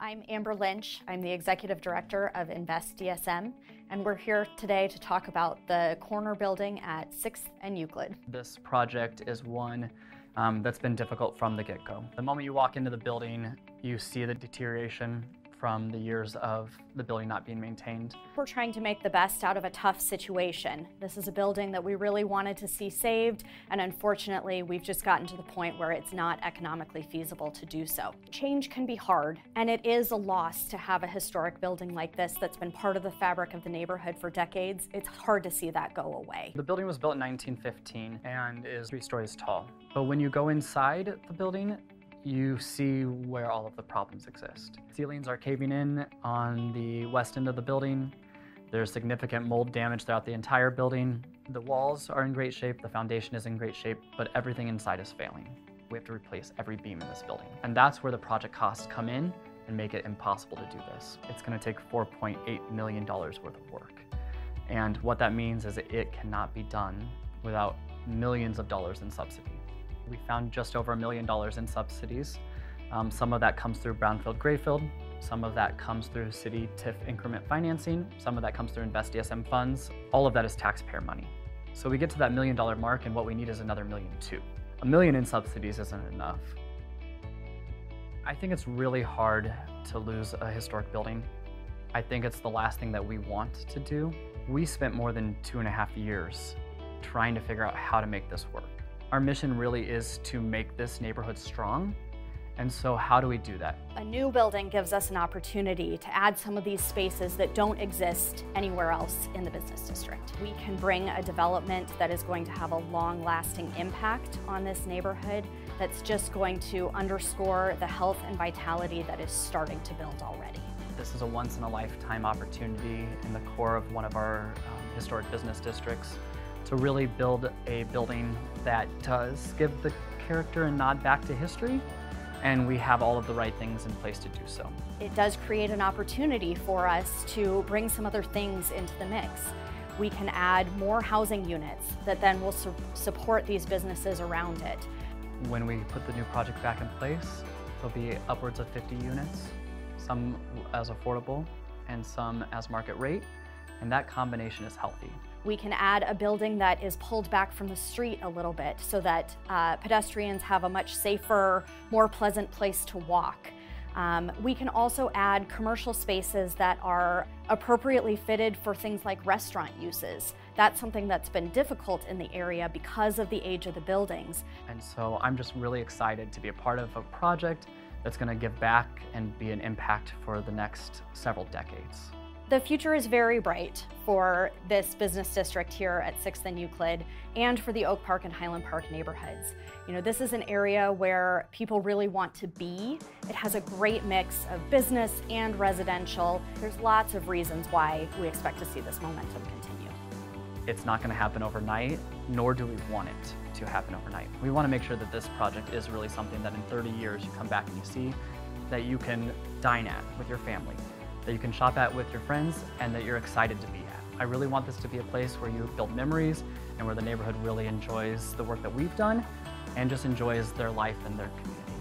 I'm Amber Lynch. I'm the Executive Director of Invest DSM, and we're here today to talk about the corner building at 6th and Euclid. This project is one that's been difficult from the get-go. The moment you walk into the building, you see the deterioration from the years of the building not being maintained. We're trying to make the best out of a tough situation. This is a building that we really wanted to see saved, and unfortunately we've just gotten to the point where it's not economically feasible to do so. Change can be hard, and it is a loss to have a historic building like this that's been part of the fabric of the neighborhood for decades. It's hard to see that go away. The building was built in 1915 and is 3 stories tall. But when you go inside the building, you see where all of the problems exist. Ceilings are caving in on the west end of the building. There's significant mold damage throughout the entire building. The walls are in great shape, the foundation is in great shape, but everything inside is failing. We have to replace every beam in this building. And that's where the project costs come in and make it impossible to do this. It's gonna take $4.8 million worth of work. And what that means is it cannot be done without millions of dollars in subsidy. We found just over $1 million in subsidies. Some of that comes through Brownfield-Grayfield, some of that comes through city TIF increment financing, some of that comes through Invest DSM funds. All of that is taxpayer money. So we get to that $1 million mark and what we need is another $1 million too. $1 million in subsidies isn't enough. I think it's really hard to lose a historic building. I think it's the last thing that we want to do. We spent more than 2.5 years trying to figure out how to make this work. Our mission really is to make this neighborhood strong, and so how do we do that? A new building gives us an opportunity to add some of these spaces that don't exist anywhere else in the business district. We can bring a development that is going to have a long-lasting impact on this neighborhood that's just going to underscore the health and vitality that is starting to build already. This is a once-in-a-lifetime opportunity in the core of one of our historic business districts to really build a building that does give the character and nod back to history, and we have all of the right things in place to do so. It does create an opportunity for us to bring some other things into the mix. We can add more housing units that then will support these businesses around it. When we put the new project back in place, there'll be upwards of 50 units, some as affordable and some as market rate, and that combination is healthy. We can add a building that is pulled back from the street a little bit so that pedestrians have a much safer, more pleasant place to walk. We can also add commercial spaces that are appropriately fitted for things like restaurant uses. That's something that's been difficult in the area because of the age of the buildings. And so I'm just really excited to be a part of a project that's going to give back and be an impact for the next several decades. The future is very bright for this business district here at 6th and Euclid and for the Oak Park and Highland Park neighborhoods. You know, this is an area where people really want to be. It has a great mix of business and residential. There's lots of reasons why we expect to see this momentum continue. It's not going to happen overnight, nor do we want it to happen overnight. We want to make sure that this project is really something that in 30 years you come back and you see that you can dine at with your family, that you can shop at with your friends, and that you're excited to be at. I really want this to be a place where you build memories and where the neighborhood really enjoys the work that we've done and just enjoys their life and their community.